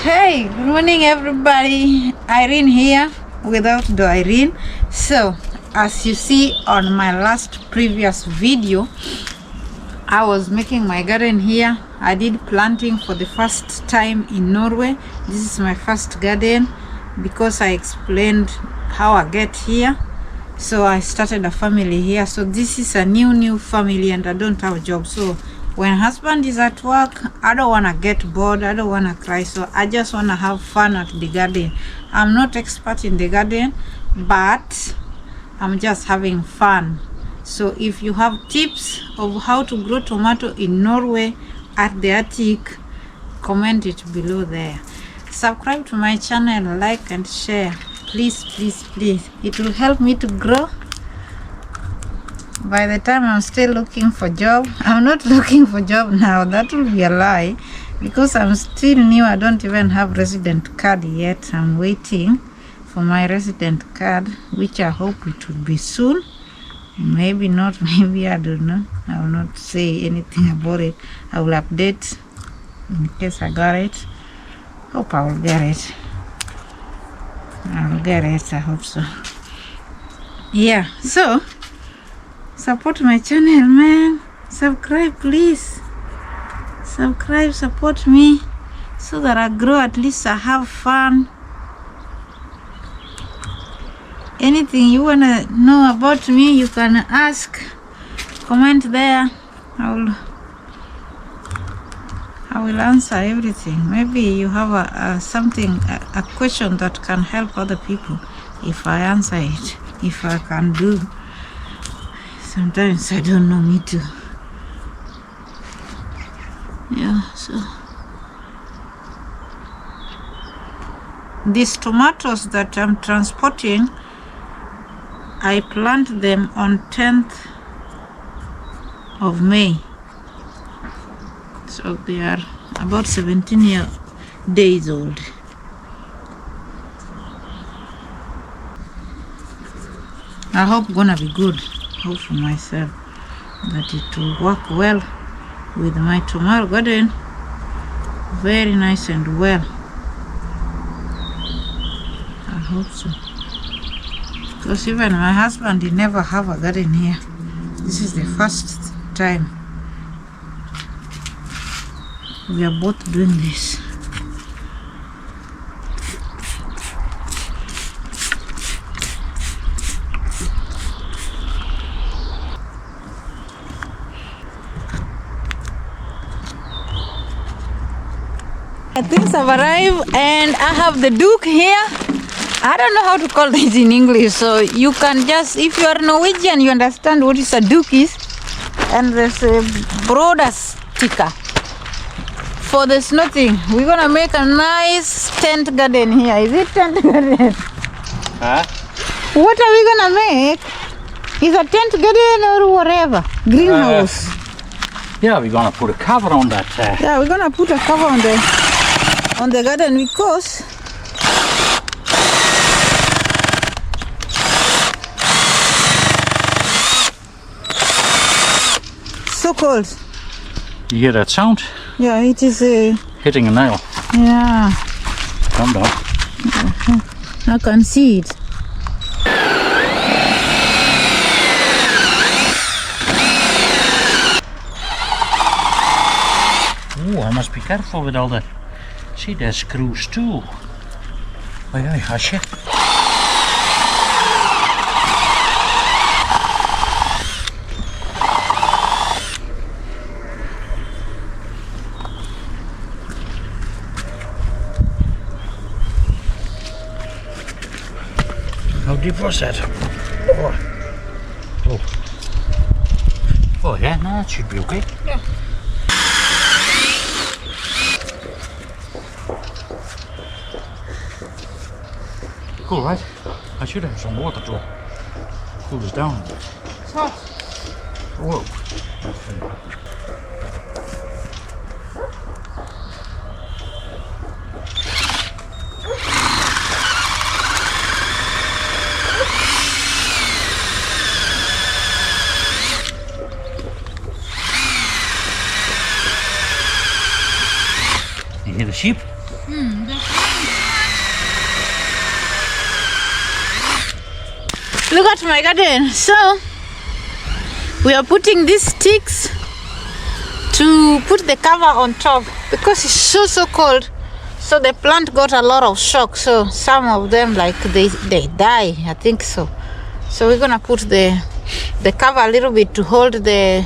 Hey, good morning everybody. Irene here without the Irene. So as you see on my previous video, I was making my garden here. I did planting for the first time in Norway. This is my first garden because I explained how I get here. So I started a family here. So this is a new family and I don't have a job. So when husband is at work, I don't want to get bored. I don't want to cry. So I just want to have fun at the garden. I'm not expert in the garden, but I'm just having fun. So if you have tips of how to grow tomato in Norway at the attic, comment it below there. Subscribe to my channel, like and share. Please. It will help me to grow. By the time I'm still looking for job, I'm not looking for job now. That will be a lie because I'm still new. I don't even have resident card yet. I'm waiting for my resident card, which I hope it will be soon. Maybe not, maybe I don't know. I will not say anything about it. I will update in case I got it. Hope I will get it. I will get it, I hope so. Yeah, so support my channel, man. Subscribe, please. Subscribe, support me so that I grow. At least I have fun. Anything you wanna know about me, you can ask. Comment there. I will answer everything. Maybe you have a question that can help other people. If I answer it, if I can do. Sometimes I don't know, me too. Yeah, so these tomatoes that I'm transporting, I plant them on 10th of May. So they are about 17 days old. I hope gonna be good. Hope for myself that it will work well with my tomato garden. Very nice and well. I hope so. Because even my husband, he never have a garden here. This is the first time we are both doing this. Things have arrived and I have the duke here. I don't know how to call this in English, so you can just, if you are Norwegian, you understand what is a duke is. And there's a broader sticker for the snow thing. We're gonna make a nice tent garden here. Is it tent garden? Huh? What are we gonna make? Is a tent garden or whatever? Greenhouse. Yeah, we're gonna put a cover on that. Yeah, we're gonna put a cover on the garden because so cold. You hear that sound? Yeah, it is hitting a nail. Yeah. Calm down. I can see it. Oh, I must be careful with all that. See, there's screws too. Oh yeah, hush it. How deep was that? Oh yeah, no, that should be okay. Yeah. Cool, right? I should have some water to cool this down a bit. It's hot. Whoa. You hear the sheep? Look at my garden. So we are putting these sticks to put the cover on top because it's so cold. So the plant got a lot of shock. So some of them like they die, I think so. So we're gonna put the cover a little bit to hold the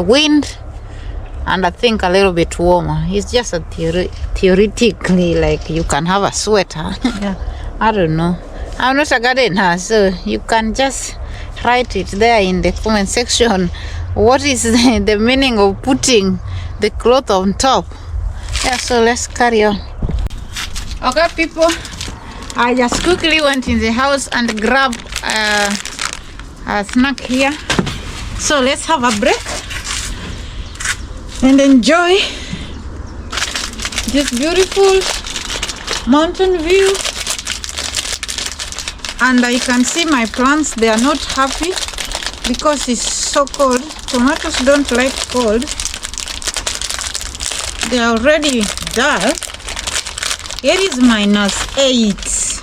wind, and I think a little bit warmer. It's just a theoretically like you can have a sweater. Yeah, I don't know. I'm not a gardener, so you can just write it there in the comment section. What is the meaning of putting the cloth on top? Yeah, so let's carry on. Okay, people, I just quickly went in the house and grabbed a snack here. So let's have a break and enjoy this beautiful mountain view. And you can see my plants, they are not happy because it's so cold. Tomatoes don't like cold. They are already dull. Here is -8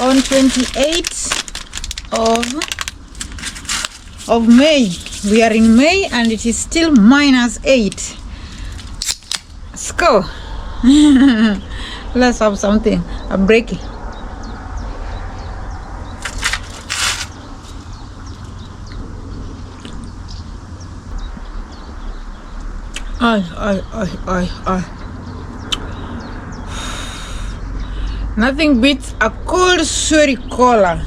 on 28th of May. We are in May and it is still -8. Let's go. Let's have something. A break. Nothing beats a cold, sweaty cola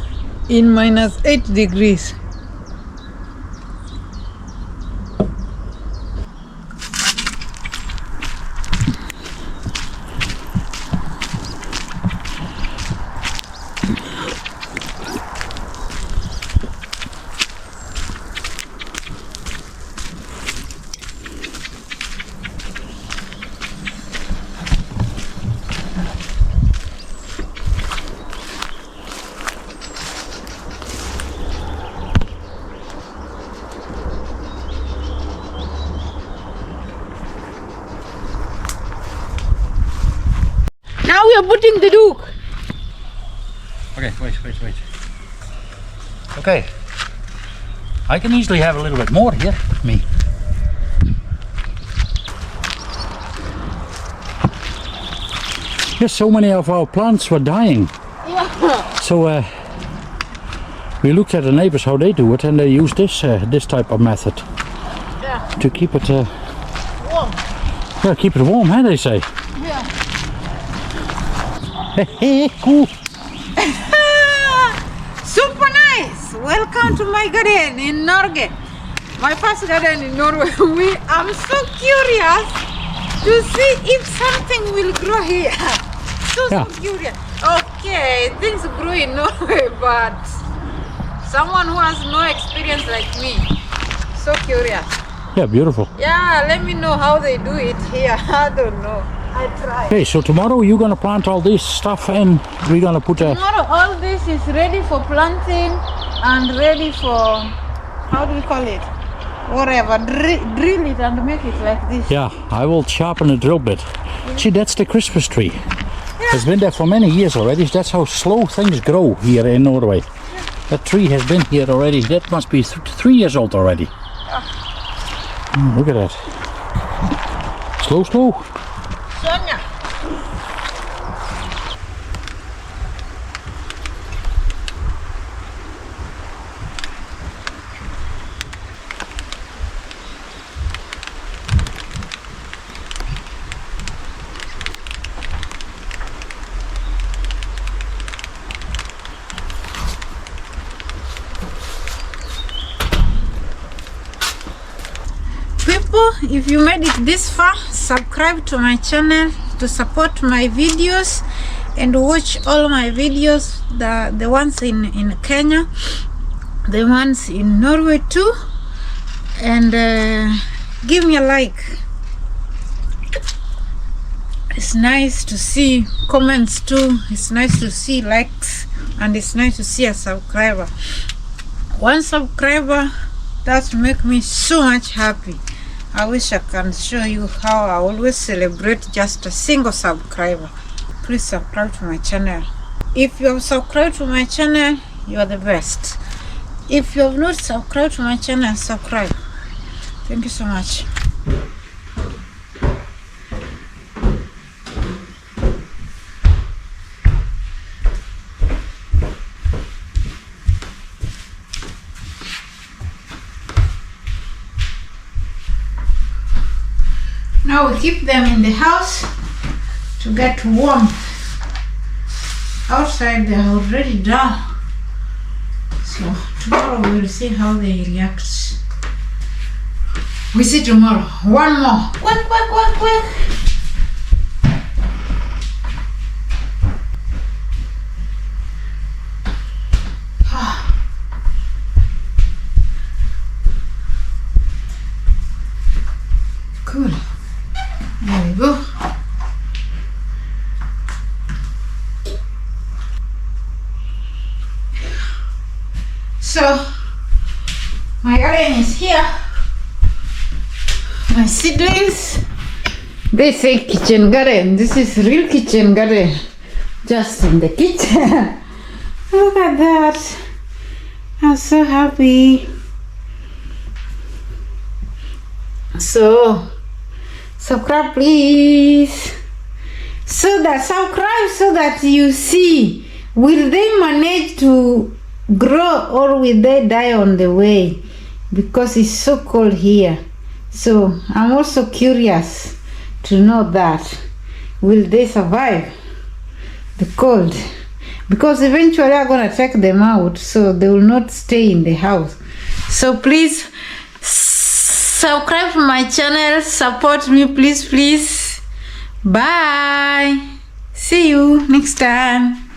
in -8 degrees. Now we are putting the dook. Okay, wait. Okay. I can easily have a little bit more here, me. Yes, so many of our plants were dying. Yeah. So we looked at the neighbors how they do it, and they use this type of method to keep it Warm. yeah, keep it warm, huh, they say. Yeah. Cool. Super nice. Welcome to my garden in Norway. My first garden in Norway. I'm so curious to see if something will grow here. So curious. Okay, things grow in Norway, but someone who has no experience like me, so curious. Yeah, beautiful. Yeah, let me know how they do it here. I don't know. I try. Okay, so tomorrow you're gonna plant all this stuff and we're gonna put Tomorrow all this is ready for planting and ready for, how do we call it? Whatever, drill it and make it like this. Yeah, I will sharpen the drill bit. See, that's the Christmas tree. Yeah. It's been there for many years already. That's how slow things grow here in Norway. That tree has been here already. That must be 3 years old already. Look at that. Slow. Sonia. People, if you made it this far, subscribe to my channel to support my videos and watch all my videos, the ones in Kenya, the ones in Norway too, and give me a like. It's nice to see comments too, it's nice to see likes, and it's nice to see a subscriber. One subscriber, that make me so much happy. I wish I can show you how I always celebrate just a single subscriber. Please subscribe to my channel. If you have subscribed to my channel, you are the best. If you have not subscribed to my channel, subscribe. Thank you so much. Now we keep them in the house to get warm. Outside they are already done. So tomorrow we will see how they react. We see tomorrow. One more. Quack, quack, quack, quack. Cool. There we go. So my garden is here. My seedlings. They say kitchen garden. This is real kitchen garden. Just in the kitchen. Look at that. I'm so happy. So subscribe please. So that you see, will they manage to grow or will they die on the way, because it's so cold here. So I'm also curious to know that will they survive the cold, because eventually I'm gonna take them out, so they will not stay in the house. So please subscribe to my channel, support me please. Bye, see you next time.